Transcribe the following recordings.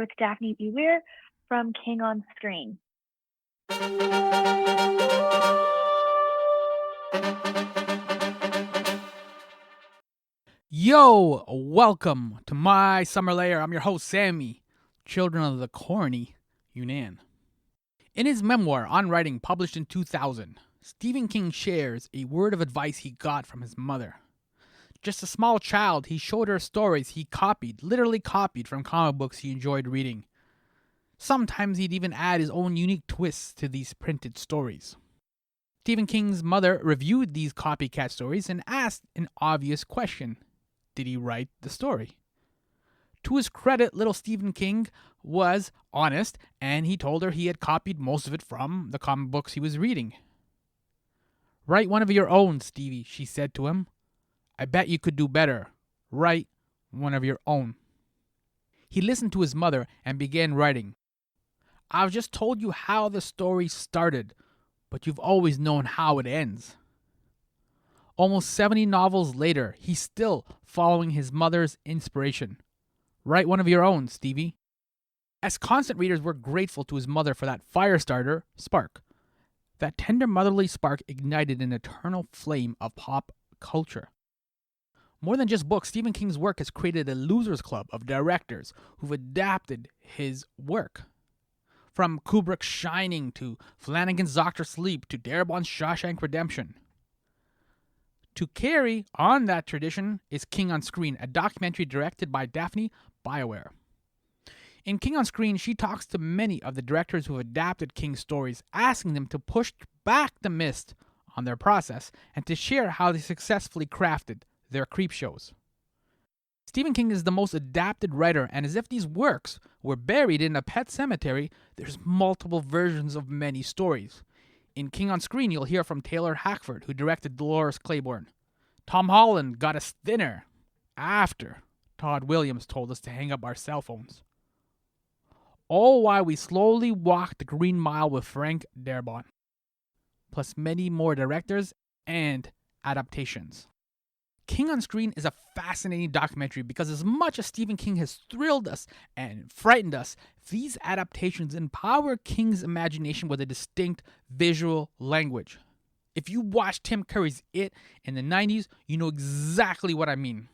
with Daphné Baiwir from King on Screen. Yo, welcome to My Summer Lair. I'm your host, Sammy, Children of the Corny Younan. In his memoir On Writing, published in 2000, Stephen King shares a word of advice he got from his mother. Just a small child, he showed her stories he literally copied from comic books he enjoyed reading. Sometimes he'd even add his own unique twists to these printed stories. Stephen King's mother reviewed these copycat stories and asked an obvious question. Did he write the story? To his credit, little Stephen King was honest, and he told her he had copied most of it from the comic books he was reading. Write one of your own, Stevie, she said to him. I bet you could do better. Write one of your own. He listened to his mother and began writing. I've just told you how the story started, but you've always known how it ends. Almost 70 novels later, he's still following his mother's inspiration. Write one of your own, Stevie. As constant readers, we're grateful to his mother for that fire starter spark. That tender motherly spark ignited an eternal flame of pop culture. More than just books, Stephen King's work has created a losers club of directors who've adapted his work. From Kubrick's Shining to Flanagan's Dr. Sleep to Darabont's Shawshank Redemption. To carry on that tradition is King on Screen, a documentary directed by Daphné Baiwir. In King on Screen, she talks to many of the directors who have adapted King's stories, asking them to push back the mist on their process and to share how they successfully crafted their creep shows. Stephen King is the most adapted writer, and as if these works were buried in a pet cemetery, there's multiple versions of many stories. In King on Screen, you'll hear from Taylor Hackford, who directed Dolores Claiborne. Tom Holland got us thinner after Todd Williams told us to hang up our cell phones. All while we slowly walked the Green Mile with Frank Darabont. Plus many more directors and adaptations. King on Screen is a fascinating documentary because as much as Stephen King has thrilled us and frightened us, these adaptations empower King's imagination with a distinct visual language. If you watch Tim Curry's It in the 90s, you know exactly what I mean.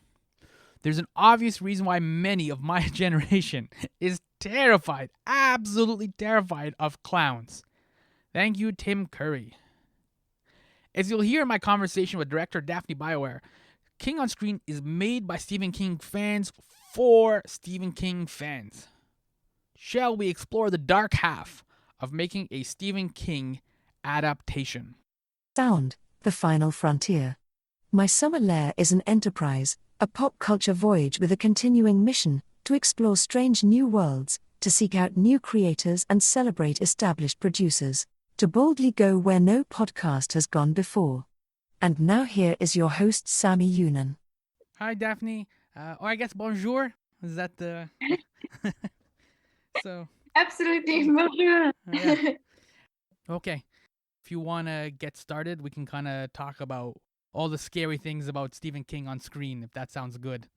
There's an obvious reason why many of my generation is terrified, absolutely terrified of clowns. Thank you, Tim Curry. As you'll hear in my conversation with director Daphné Baiwir, King on Screen is made by Stephen King fans for Stephen King fans. Shall we explore the dark half of making a Stephen King adaptation? Sound, the final frontier. My Summer Lair is an enterprise, a pop culture voyage with a continuing mission to explore strange new worlds, to seek out new creators and celebrate established producers, to boldly go where no podcast has gone before. And now here is your host, Sammy Younan. Hi, Daphne. Or I guess bonjour. Is that the... So... Absolutely, bonjour. Yeah. Okay. If you want to get started, we can kind of talk about all the scary things about Stephen King on screen, if that sounds good.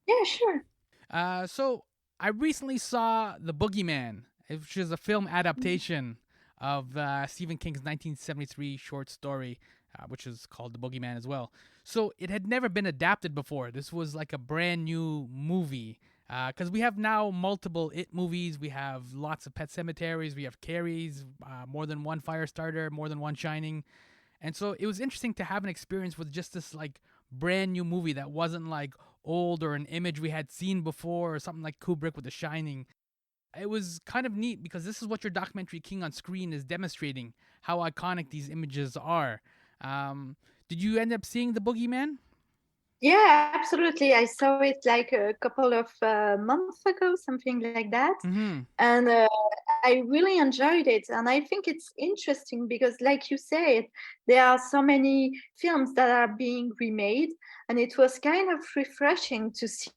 Yeah, sure. So I recently saw The Boogeyman, which is a film adaptation of Stephen King's 1973 short story, which is called The Boogeyman as well. So it had never been adapted before. This was like a brand new movie. Because we have now multiple It movies. We have lots of Pet Cemeteries. We have Carrie's, more than one Firestarter, more than one Shining. And so it was interesting to have an experience with just this like brand new movie that wasn't like old or an image we had seen before or something like Kubrick with The Shining. It was kind of neat because this is what your documentary King on Screen is demonstrating, how iconic these images are. Did you end up seeing The Boogeyman? Yeah, absolutely. I saw it like a couple of months ago, something like that. Mm-hmm. And I really enjoyed it. And I think it's interesting because, like you said, there are so many films that are being remade. And it was kind of refreshing to see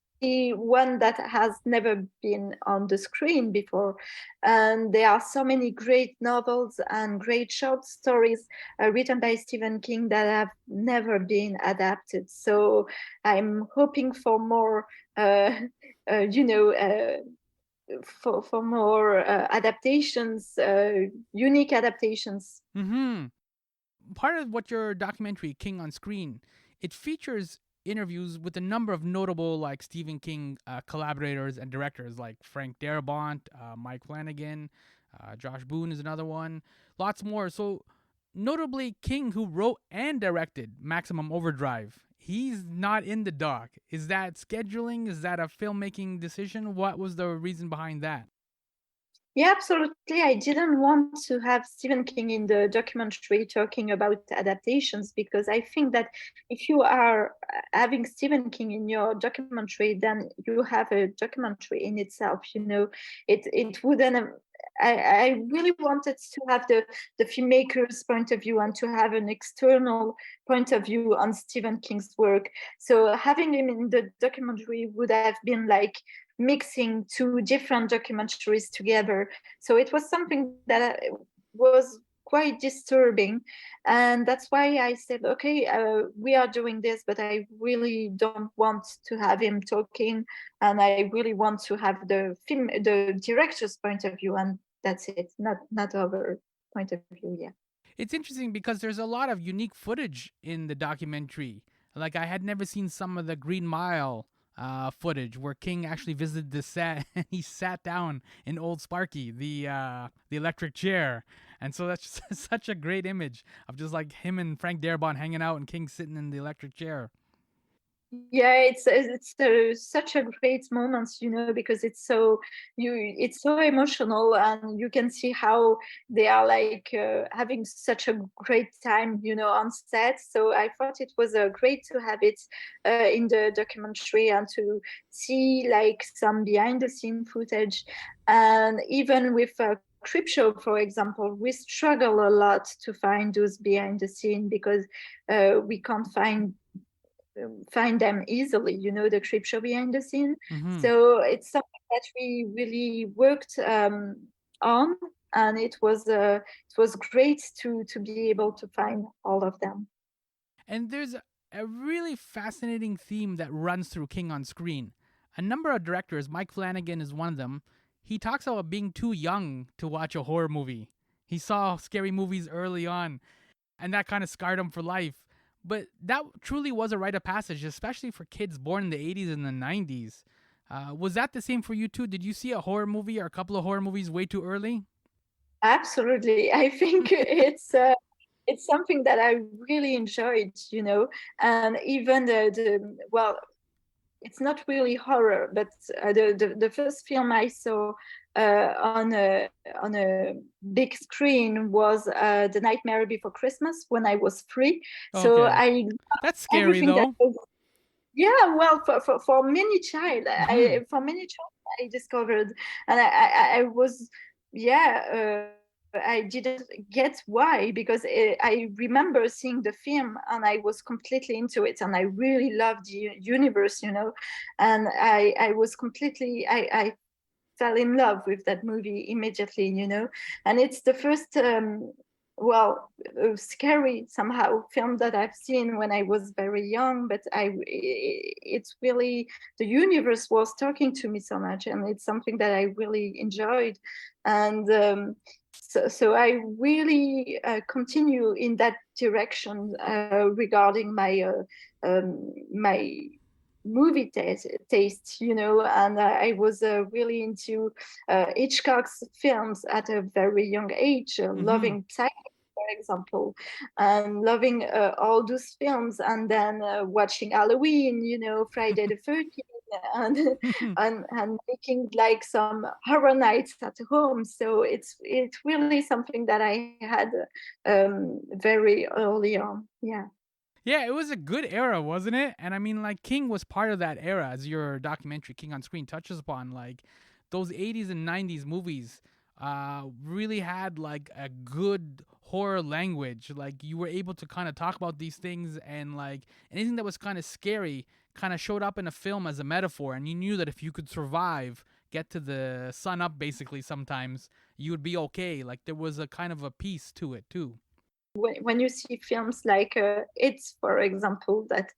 one that has never been on the screen before. And there are so many great novels and great short stories written by Stephen King that have never been adapted. So I'm hoping for more, for more adaptations, unique adaptations. Mm-hmm. Part of what your documentary, King on Screen, it features interviews with a number of notable like Stephen King collaborators and directors like Frank Darabont, Mike Flanagan, Josh Boone is another one, lots more. So notably King, who wrote and directed Maximum Overdrive, he's not in the doc. Is that scheduling? Is that a filmmaking decision? What was the reason behind that? Yeah, absolutely. I didn't want to have Stephen King in the documentary talking about adaptations, because I think that if you are having Stephen King in your documentary, then you have a documentary in itself. It wouldn't. I really wanted to have the filmmaker's point of view and to have an external point of view on Stephen King's work. So having him in the documentary would have been like mixing two different documentaries together. So it was something that was quite disturbing. And that's why I said, okay, we are doing this, but I really don't want to have him talking. And I really want to have the director's point of view. And that's it, not our point of view. Yeah. It's interesting because there's a lot of unique footage in the documentary. Like I had never seen some of the Green Mile footage where King actually visited the set and he sat down in Old Sparky, the electric chair. And so that's just such a great image of just like him and Frank Darabont hanging out and King sitting in the electric chair. Yeah, it's such a great moment, because it's so emotional, and you can see how they are like having such a great time, on set. So I thought it was great to have it in the documentary and to see like some behind the scene footage. And even with Creepshow, for example, we struggle a lot to find those behind the scene, because we can't find them easily, the Creepshow behind the scene. Mm-hmm. So it's something that we really worked on, and it was great to be able to find all of them. And there's a really fascinating theme that runs through King on Screen. A number of directors, Mike Flanagan is one of them, he talks about being too young to watch a horror movie. He saw scary movies early on, and that kind of scarred him for life. But that truly was a rite of passage, especially for kids born in the 80s and the 90s. Was that the same for you too? Did you see a horror movie or a couple of horror movies way too early? Absolutely. I think it's something that I really enjoyed, and even well, it's not really horror, but the first film I saw on a big screen was The Nightmare Before Christmas when I was 3. So Okay. That's scary everything that though. was, yeah, well, for many child, Mm-hmm. I discovered, and I was, yeah. I didn't get why, because I remember seeing the film and I was completely into it, and I really loved the universe, and I was completely, I fell in love with that movie immediately, and it's the first well, scary somehow film that I've seen when I was very young, but it's really, the universe was talking to me so much, and it's something that I really enjoyed. And so I really continue in that direction regarding my movie taste, and I was really into Hitchcock's films at a very young age, Mm-hmm. loving Psycho, for example, and loving all those films, and then watching Halloween, Friday the 13th, and, and making like some horror nights at home. So it's really something that I had very early on. Yeah. Yeah, it was a good era, wasn't it? And I mean, like, King was part of that era, as your documentary, King on Screen, touches upon. Like, those 80s and 90s movies really had, like, a good horror language. Like, you were able to kind of talk about these things, and, like, anything that was kind of scary kind of showed up in a film as a metaphor. And you knew that if you could survive, get to the sun up, basically, sometimes, you would be okay. Like, there was a kind of a peace to it, too. When you see films like It's, for example, that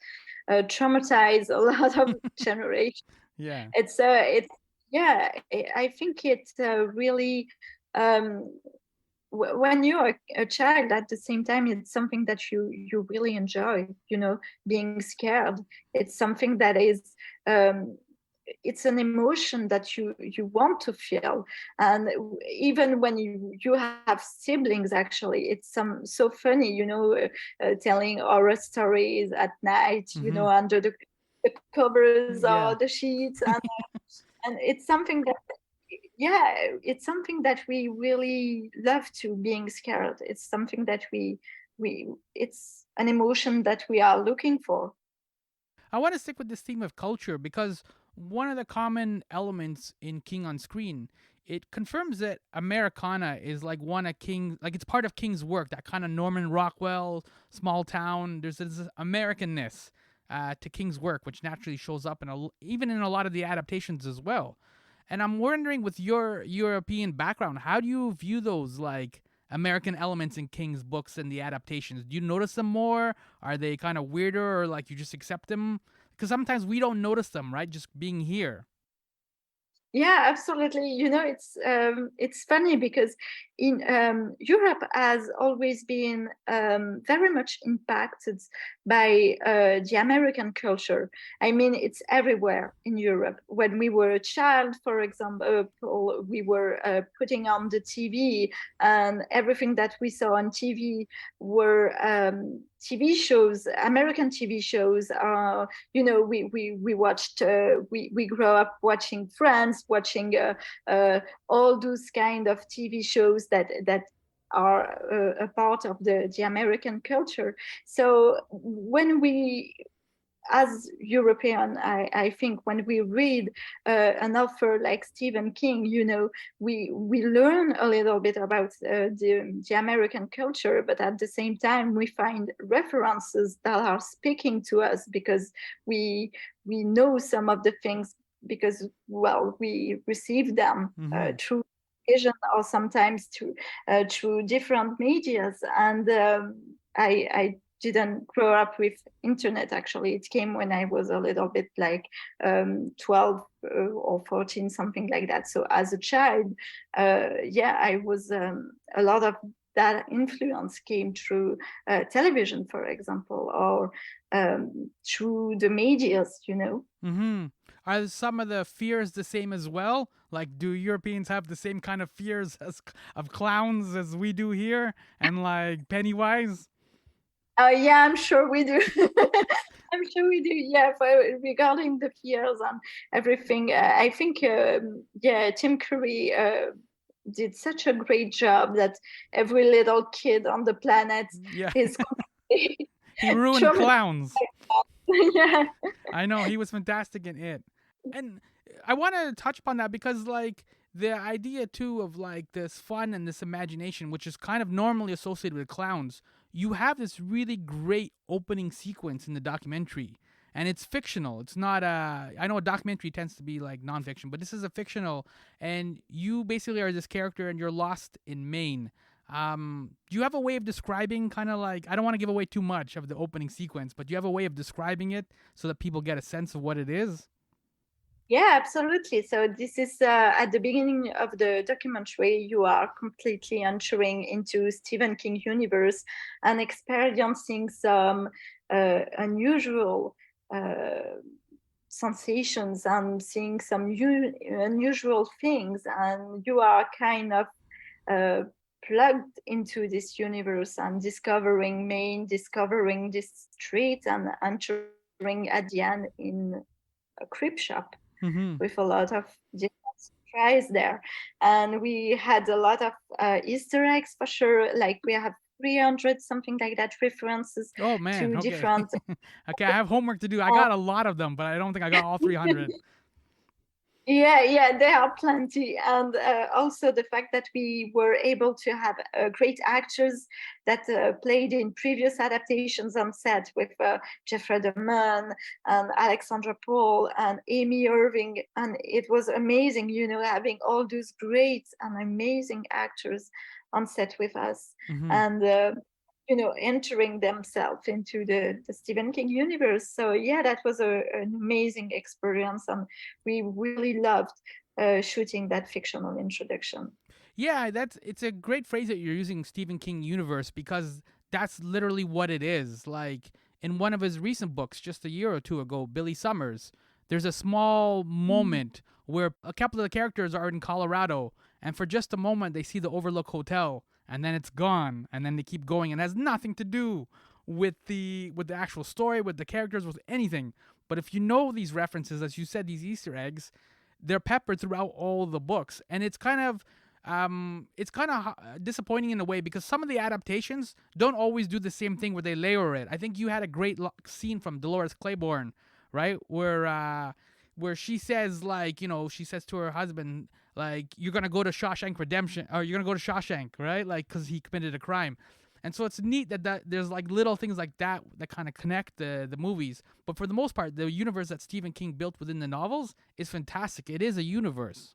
traumatize a lot of generations, Yeah. it's Yeah, I think it's really um, when you're a child, at the same time it's something that you really enjoy, being scared. It's something that is um, it's an emotion that you want to feel. And even when you have siblings, actually it's so funny, telling horror stories at night, Mm-hmm. under the covers or Yeah. the sheets. And it's something that, yeah, it's something that we really love, to being scared. It's something that we it's an emotion that we are looking for. I want to stick with this theme of culture because one of the common elements in King on Screen, it confirms that Americana is like one of King, like it's part of King's work. That kind of Norman Rockwell, small town. There's this Americanness to King's work, which naturally shows up even in a lot of the adaptations as well. And I'm wondering, with your European background, how do you view those like American elements in King's books and the adaptations? Do you notice them more? Are they kind of weirder, or like you just accept them? Because sometimes we don't notice them, right? Just being here. Yeah, absolutely. It's funny because in Europe has always been very much impacted by the American culture. I mean, it's everywhere in Europe. When we were a child, for example, we were putting on the TV, and everything that we saw on TV were TV shows, American TV shows. We watched, we grew up watching Friends, watching all those kind of TV shows that are a part of the American culture. So when we, as European, I think when we read an author like Stephen King, we learn a little bit about the American culture, but at the same time we find references that are speaking to us, because we we know some of the things, because, well, we receive them Mm-hmm. through vision, or sometimes through different medias. And I didn't grow up with internet. Actually, it came when I was a little bit like 12 or 14, something like that. So as a child, yeah, I was a lot of that influence came through television, for example, or through the medias. Mm-hmm. Are some of the fears the same as well? Like, do Europeans have the same kind of fears as of clowns as we do here, and like Pennywise? Yeah, I'm sure we do. I'm sure we do. Yeah, regarding the fears and everything, I think, yeah, Tim Curry did such a great job that every little kid on the planet Yeah, is completely he ruined traumatized. clowns. Yeah. I know he was fantastic in it. And I want to touch upon that because like the idea too of like this fun and this imagination, which is kind of normally associated with clowns, you have this really great opening sequence in the documentary. And it's fictional. It's not I know a documentary tends to be like nonfiction, but this is a fictional, and you basically are this character and you're lost in Maine. Do you have a way of describing, kind of like, I don't want to give away too much of the opening sequence, but do you have a way of describing it so that people get a sense of what it is? Yeah, absolutely. So this is at the beginning of the documentary, you are completely entering into Stephen King universe and experiencing some unusual uh, sensations, and seeing some unusual things, and you are kind of uh, plugged into this universe and discovering Maine, discovering this street, and entering at the end in a crib shop Mm-hmm. with a lot of different surprise there. And we had a lot of Easter eggs, for sure. Like we have 300, something like that, references Oh man, to okay. different. Okay, I have homework to do. I got a lot of them, but I don't think I got all 300. Yeah, yeah, there are plenty. And also the fact that we were able to have great actors that played in previous adaptations on set, with Jeffrey Deman and Alexandra Paul and Amy Irving. And it was amazing, having all those great and amazing actors on set with us. Mm-hmm. And entering themselves into the Stephen King universe. So yeah, that was an amazing experience, and we really loved shooting that fictional introduction. Yeah, it's a great phrase that you're using, Stephen King universe, because that's literally what it is. Like in one of his recent books, just a year or two ago, Billy Summers, there's a small moment where a couple of the characters are in Colorado, and for just a moment they see the Overlook Hotel, and then it's gone, and then they keep going, and it has nothing to do with the actual story, with the characters, with anything. But if you know these references, as you said, these Easter eggs, they're peppered throughout all the books, and it's kind of disappointing in a way because some of the adaptations don't always do the same thing where they layer it. I think you had a great scene from Dolores Claiborne, right, where she says, like, she says to her husband, like, you're gonna go to Shawshank Redemption, or you're gonna go to Shawshank, right, like, because he committed a crime. And so it's neat that there's like little things like that that kind of connect the movies. But for the most part, the universe that Stephen King built within the novels is fantastic. It is a universe.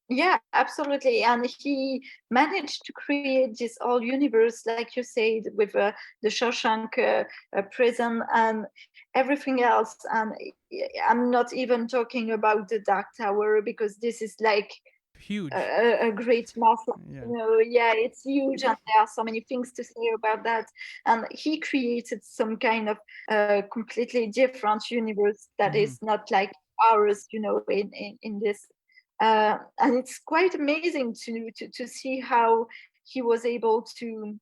Yeah, absolutely. And he managed to create this whole universe, like you said, with the Shawshank prison and everything else. And I'm not even talking about the Dark Tower, because this is like Huge. a great massive, Yeah. yeah, it's huge, and there are so many things to say about that. And he created some kind of completely different universe that Mm-hmm. is not like ours, in this. And it's quite amazing to see how he was able to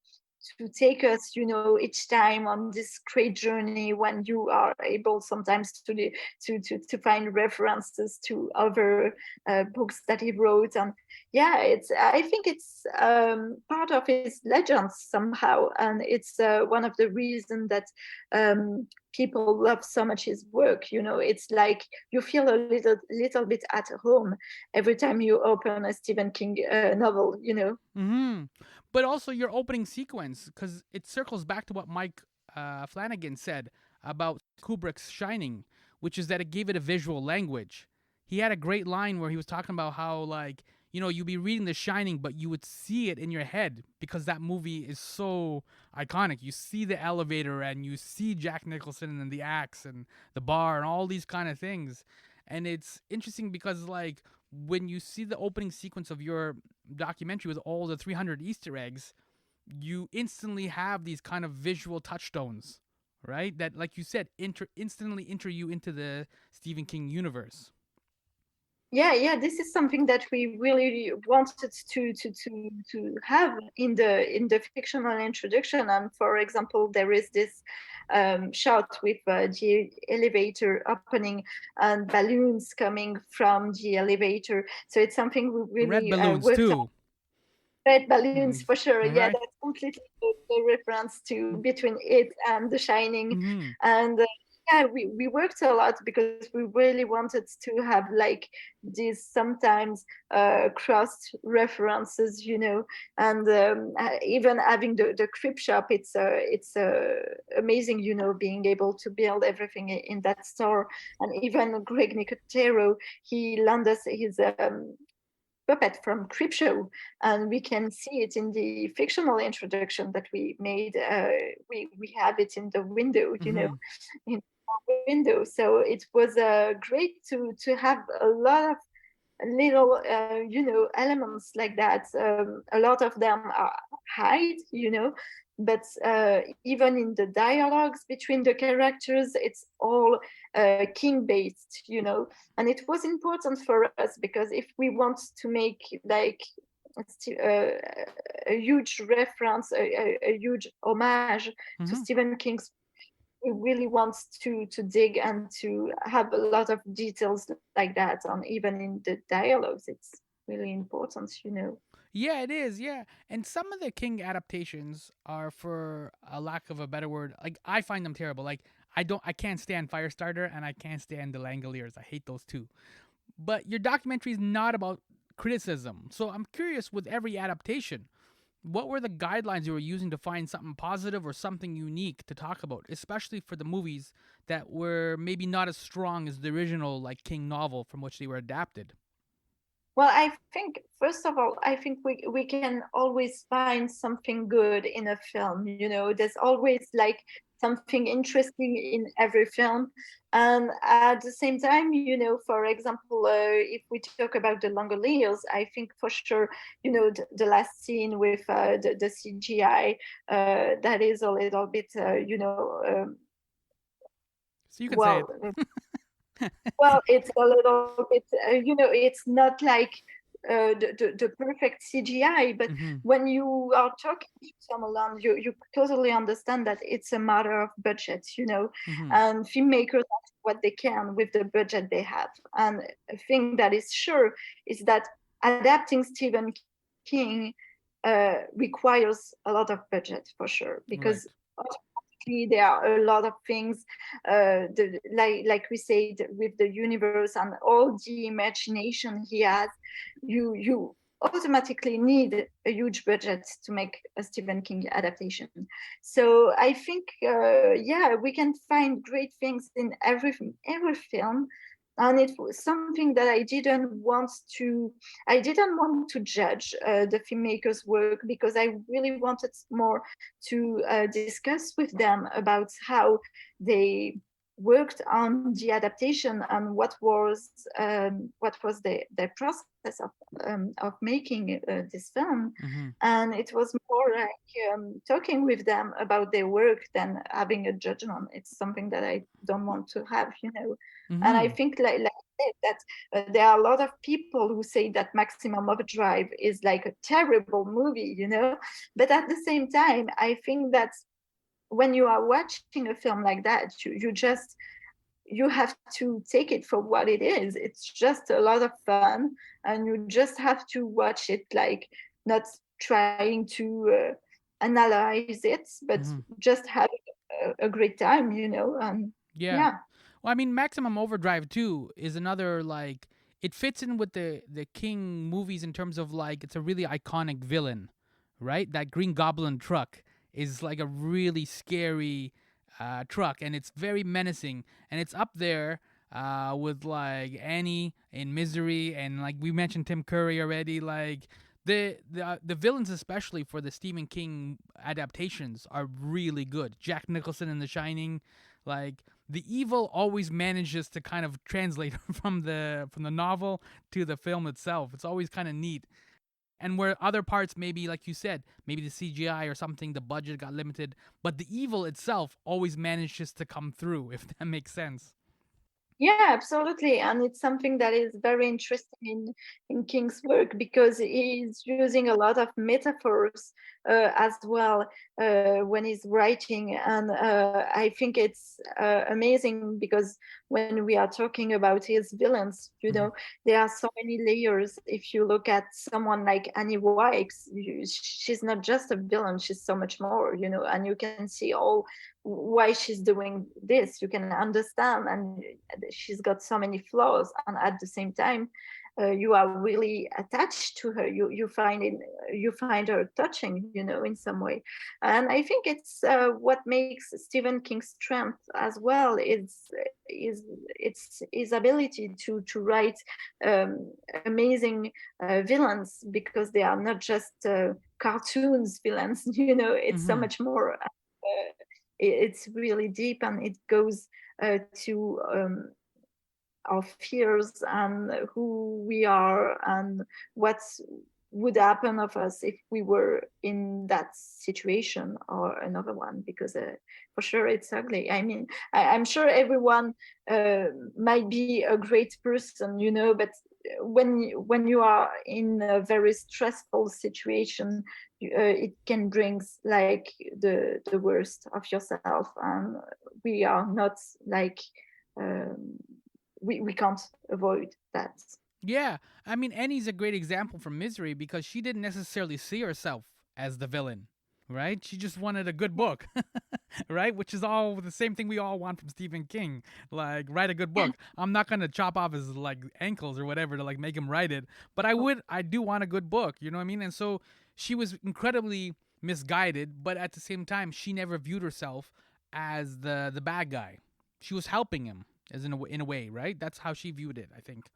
take us, each time on this great journey, when you are able sometimes to find references to other books that he wrote. And yeah, I think it's part of his legends somehow, and it's one of the reasons that people love so much his work. It's like you feel a little bit at home every time you open a Stephen King novel. Mm-hmm. But also your opening sequence, because it circles back to what Mike Flanagan said about Kubrick's Shining, which is that it gave it a visual language. He had a great line where he was talking about how, like, you'd be reading The Shining, but you would see it in your head because that movie is so iconic. You see the elevator and you see Jack Nicholson and the axe and the bar and all these kind of things. And it's interesting because, like, when you see the opening sequence of your documentary with all the 300 Easter eggs, you instantly have these kind of visual touchstones, right? That, like you said, instantly enter you into the Stephen King universe. Yeah, this is something that we really wanted to have in the fictional introduction. And for example, there is this shot with the elevator opening and balloons coming from the elevator. So it's something we Red really balloons worked on. too. Red balloons for sure. Yeah, Right? that's completely the reference to between it and The Shining. Mm-hmm. And yeah, we worked a lot because we really wanted to have like these sometimes crossed references, and even having the crib shop. It's amazing, being able to build everything in that store. And even Greg Nicotero, he lent us his puppet from Creepshow, and we can see it in the fictional introduction that we made. We have it in the window, Mm-hmm. in the window. So it was great to have a lot of little elements like that. A lot of them are hide, but even in the dialogues between the characters, it's all king based, and it was important for us because if we want to make like a, a huge reference, a huge homage to Mm-hmm. Stephen King's, we really want to dig and to have a lot of details like that. And even in the dialogues, it's really important, Yeah, it is. Yeah, and some of the King adaptations are, for a lack of a better word, like, I find them terrible. Like, I can't stand Firestarter, and I can't stand The Langoliers. I hate those two. But your documentary is not about criticism, so I'm curious, with every adaptation, what were the guidelines you were using to find something positive or something unique to talk about, especially for the movies that were maybe not as strong as the original, like, King novel from which they were adapted? Well, I think first of all, I think we can always find something good in a film. There's always like something interesting in every film. And at the same time, for example, if we talk about the longer layers, I think for sure, the last scene with the CGI, that is a little bit, So you can say well, it. well, it's a little bit, it's not like the perfect CGI, but Mm-hmm. when you are talking to someone, you totally understand that it's a matter of budget, Mm-hmm. and filmmakers do what they can with the budget they have. And a thing that is sure is that adapting Stephen King requires a lot of budget for sure, Right. because there are a lot of things, like we said, with the universe and all the imagination he has. You automatically need a huge budget to make a Stephen King adaptation. So I think, yeah, we can find great things in every film. And it was something that I didn't want to judge the filmmakers' work, because I really wanted more to discuss with them about how they worked on the adaptation and what was their process of making this film. Mm-hmm. And it was more like talking with them about their work than having a judgment. It's something that I don't want to have. And I Mm-hmm. think, like that, there are a lot of people who say that Maximum Overdrive is like a terrible movie. But at the same time, I think that when you are watching a film like that, you have to take it for what it is. It's just a lot of fun, and you just have to watch it, like, not trying to analyze it, but Mm-hmm. just having a great time. And Yeah. yeah. Well, I mean, Maximum Overdrive too is another like it fits in with the King movies in terms of like it's a really iconic villain, right? That Green Goblin truck is like a really scary truck, and it's very menacing, and it's up there with like Annie in Misery, and like we mentioned Tim Curry already. Like the villains, especially for the Stephen King adaptations, are really good. Jack Nicholson in The Shining, like the evil always manages to kind of translate from the novel to the film itself. It's always kind of neat. And where other parts, maybe like you said, maybe the CGI or something, the budget got limited, but the evil itself always manages to come through, if that makes sense. Yeah, absolutely. And it's something that is very interesting in King's work, because he's using a lot of metaphors as well when he's writing. And I think it's amazing, because when we are talking about his villains, Mm-hmm. there are so many layers. If you look at someone like Annie Wilkes, she's not just a villain, she's so much more, and you can see all why she's doing this. You can understand, and she's got so many flaws, and at the same time you are really attached to her. You find her touching, in some way. And I think it's what makes Stephen King's strength as well is it's his ability to write amazing villains, because they are not just cartoons villains. It's so Mm-hmm. much more. It's really deep, and it goes to our fears and who we are, and what would happen of us if we were in that situation or another one, because for sure it's ugly. I mean, I'm sure everyone might be a great person, but when you are in a very stressful situation, it can bring like the worst of yourself, and we are not like um, we can't avoid that. Yeah, I mean, Annie's a great example from Misery because she didn't necessarily see herself as the villain, right? She just wanted a good book, right? Which is all the same thing we all want from Stephen King. Like, write a good book. I'm not gonna chop off his like ankles or whatever to like make him write it, but I do want a good book. You know what I mean? And so she was incredibly misguided, but at the same time, she never viewed herself as the bad guy. She was helping him, as in a way, right? That's how she viewed it, I think.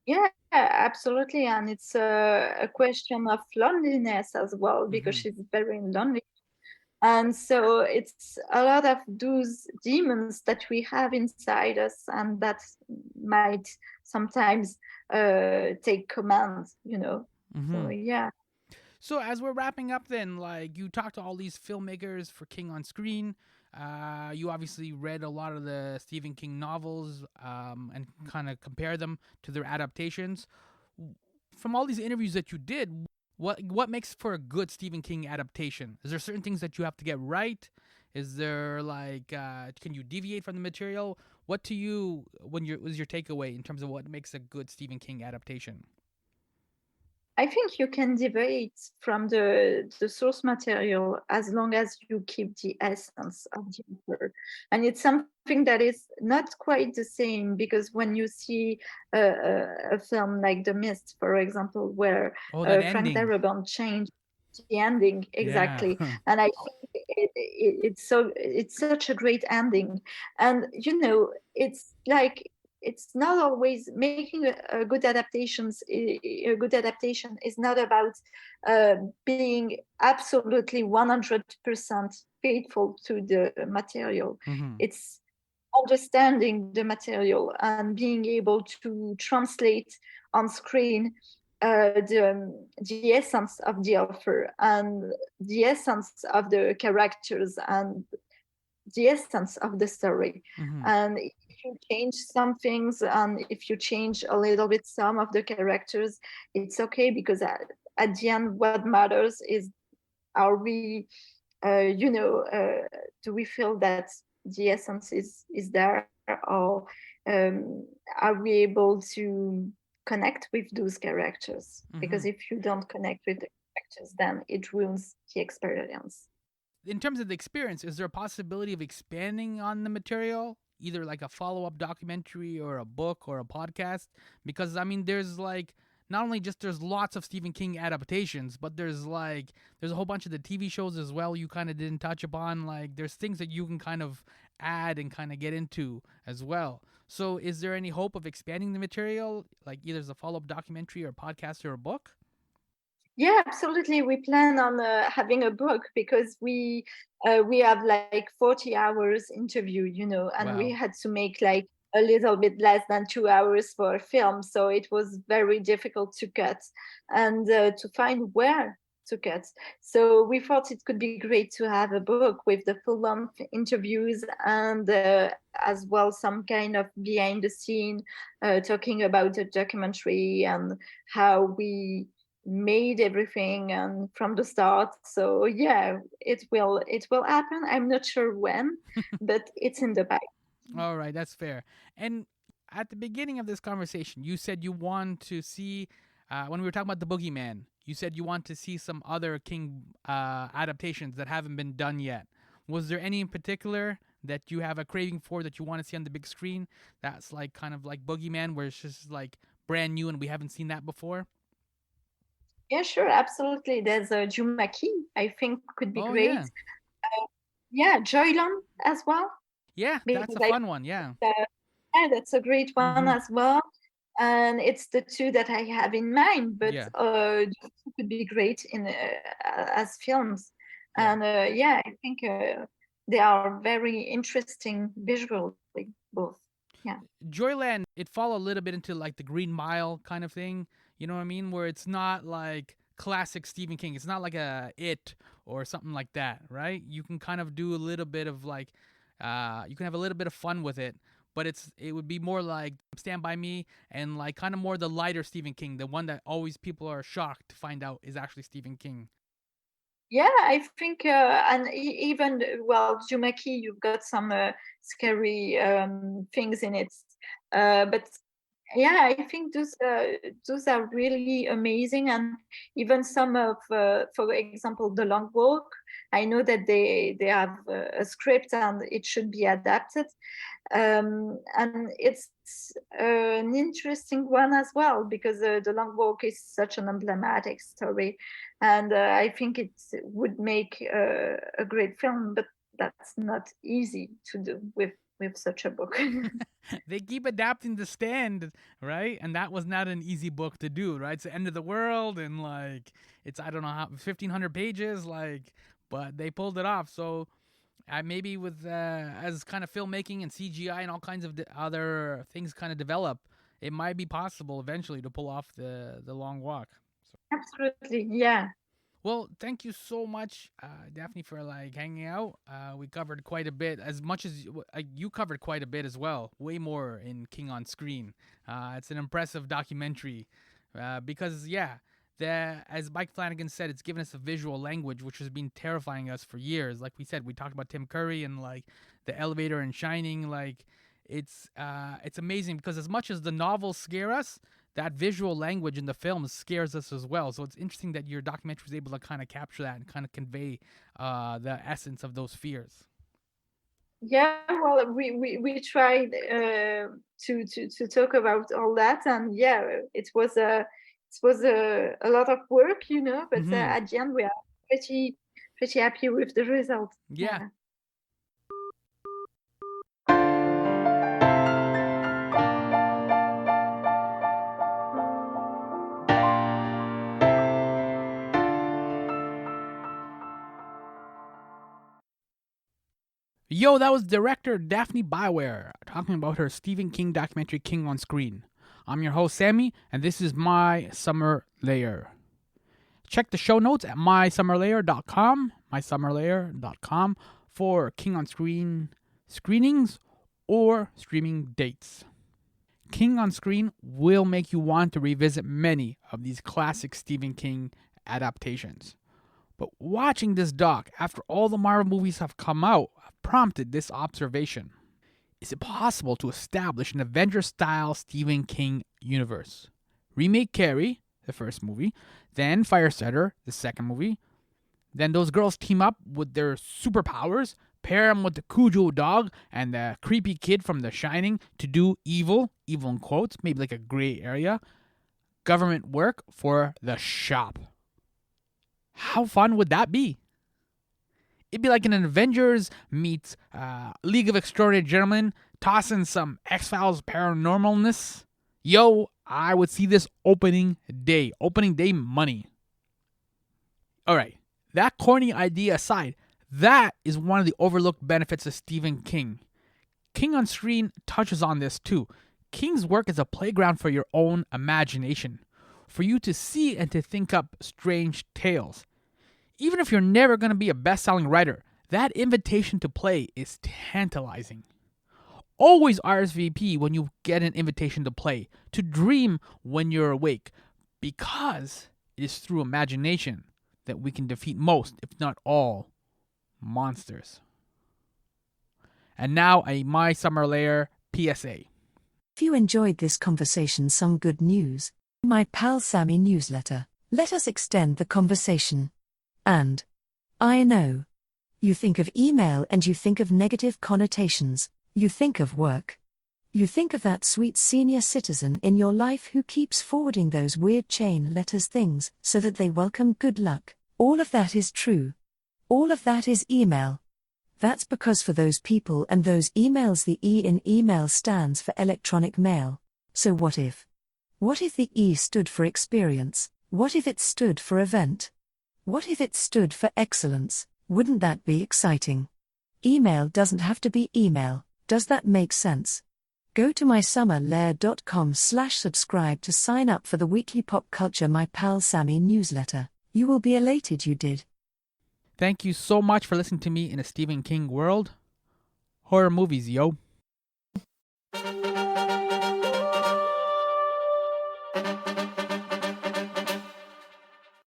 Yeah, absolutely. And it's a question of loneliness as well, because Mm-hmm. she's very lonely. And so it's a lot of those demons that we have inside us, and that might sometimes take command, So yeah. So as we're wrapping up, then, like, you talked to all these filmmakers for King on Screen. You obviously read a lot of the Stephen King novels, and kind of compare them to their adaptations. From all these interviews that you did, what makes for a good Stephen King adaptation? Is there certain things that you have to get right? Is there like can you deviate from the material? What to you was your takeaway in terms of what makes a good Stephen King adaptation? I think you can deviate from the source material as long as you keep the essence of the author. And it's something that is not quite the same, because when you see a film like The Mist, for example, where Oh, that Frank ending. Darabont changed the ending Yeah. exactly, and I think it's such a great ending. And it's like, it's not always making a good adaptations. A good adaptation is not about being absolutely 100% faithful to the material. Mm-hmm. It's understanding the material and being able to translate on screen the essence of the author, and the essence of the characters, and the essence of the story. Mm-hmm. And if you change some things, and if you change a little bit some of the characters, it's okay, because at the end, what matters is, are we, do we feel that the essence is there, or are we able to connect with those characters? Mm-hmm. Because if you don't connect with the characters, then it ruins the experience. In terms of the experience, is there a possibility of expanding on the material, either like a follow-up documentary or a book or a podcast? Because I mean, there's like not only just there's lots of Stephen King adaptations, but there's a whole bunch of the TV shows as well. You kind of didn't touch upon, like there's things that you can kind of add and kind of get into as well. So, is there any hope of expanding the material, like either as a follow-up documentary or podcast or a book? Yeah, absolutely. We plan on having a book, because we have like 40 hours interview, and we Wow. had to make like a little bit less than 2 hours for a film. So it was very difficult to cut, and to find where to cut. So we thought it could be great to have a book with the full length interviews, and as well some kind of behind the scene, talking about the documentary and how we made everything and from the start. So yeah, it will happen. I'm not sure when, but it's in the bag. All right, that's fair. And at the beginning of this conversation, you said you want to see, when we were talking about the Boogeyman, you said you want to see some other King adaptations that haven't been done yet. Was there any in particular that you have a craving for that you want to see on the big screen? That's like kind of like Boogeyman, where it's just like brand new and we haven't seen that before. Yeah, sure, absolutely. There's a Jumaki, I think could be Oh great. yeah, Yeah, Joyland as well, yeah, that's because a I fun one. Yeah. yeah, that's a great one Mm-hmm. as well. And it's the two that I have in mind, but Yeah. those two could be great in as films. Yeah. And yeah, I think they are very interesting visually, both. Yeah. Joyland, it fall a little bit into like the Green Mile kind of thing. You know what I mean? Where it's not like classic Stephen King. It's not like a It or something like that, right? You can kind of do a little bit of like, you can have a little bit of fun with it, but it would be more like Stand by Me and like kind of more the lighter Stephen King, the one that always people are shocked to find out is actually Stephen King. Yeah, I think, and even, well, Jumaki, you've got some scary things in it, but yeah, I think those are really amazing. And even some of, for example, The Long Walk. I know that they have a script and it should be adapted, and it's an interesting one as well, because The Long Walk is such an emblematic story, and I think it would make a great film, but that's not easy to do with such a book. They keep adapting The Stand, right? And that was not an easy book to do, right? It's the end of the world and like it's I don't know how 1,500 pages, like. but they pulled it off. So maybe with as kind of filmmaking and CGI and all kinds of other things kind of develop, it might be possible eventually to pull off the long walk. So. Absolutely, yeah. Well, thank you so much, Daphne, for like hanging out. We covered quite a bit, as much as you covered quite a bit as well. Way more in King on Screen. It's an impressive documentary because as Mike Flanagan said, it's given us a visual language which has been terrifying us for years. Like we said, we talked about Tim Curry and like the elevator in Shining. Like it's amazing because as much as the novels scare us, that visual language in the film scares us as well. So it's interesting that your documentary was able to kind of capture that and kind of convey the essence of those fears. Yeah, well, we tried to talk about all that, and it was a lot of work, but at the end we are pretty happy with the result. Yeah. Yo, that was director Daphné Baiwir talking about her Stephen King documentary King on Screen. I'm your host Sammy, and this is My Summer Lair. Check the show notes at mysummerlair.com for King on Screen screenings or streaming dates. King on Screen will make you want to revisit many of these classic Stephen King adaptations. But watching this doc after all the Marvel movies have come out prompted this observation. Is it possible to establish an Avengers-style Stephen King universe? Remake Carrie, the first movie, then Firestarter, the second movie. Then those girls team up with their superpowers, pair them with the Cujo dog and the creepy kid from The Shining to do evil in quotes, maybe like a gray area, government work for the shop. How fun would that be? It'd be like an Avengers meets League of Extraordinary Gentlemen, tossing some X-Files paranormalness. Yo, I would see this opening day money. All right, that corny idea aside, that is one of the overlooked benefits of Stephen King. King on Screen touches on this too. King's work is a playground for your own imagination, for you to see and to think up strange tales. Even if you're never going to be a best-selling writer, that invitation to play is tantalizing. Always RSVP when you get an invitation to play, to dream when you're awake, because it is through imagination that we can defeat most, if not all, monsters. And now a My Summer Lair PSA. If you enjoyed this conversation, some good news. My pal Sammy newsletter. Let us extend the conversation. And I know. You think of email and you think of negative connotations. You think of work. You think of that sweet senior citizen in your life who keeps forwarding those weird chain letters things so that they welcome good luck. All of that is true. All of that is email. That's because for those people and those emails, the E in email stands for electronic mail. So what if? What if the E stood for experience? What if it stood for event? What if it stood for excellence? Wouldn't that be exciting? Email doesn't have to be email. Does that make sense? Go to mysummerlair.com/subscribe to sign up for the weekly pop culture My Pal Sammy newsletter. You will be elated you did. Thank you so much for listening to me in a Stephen King world. Horror movies, yo.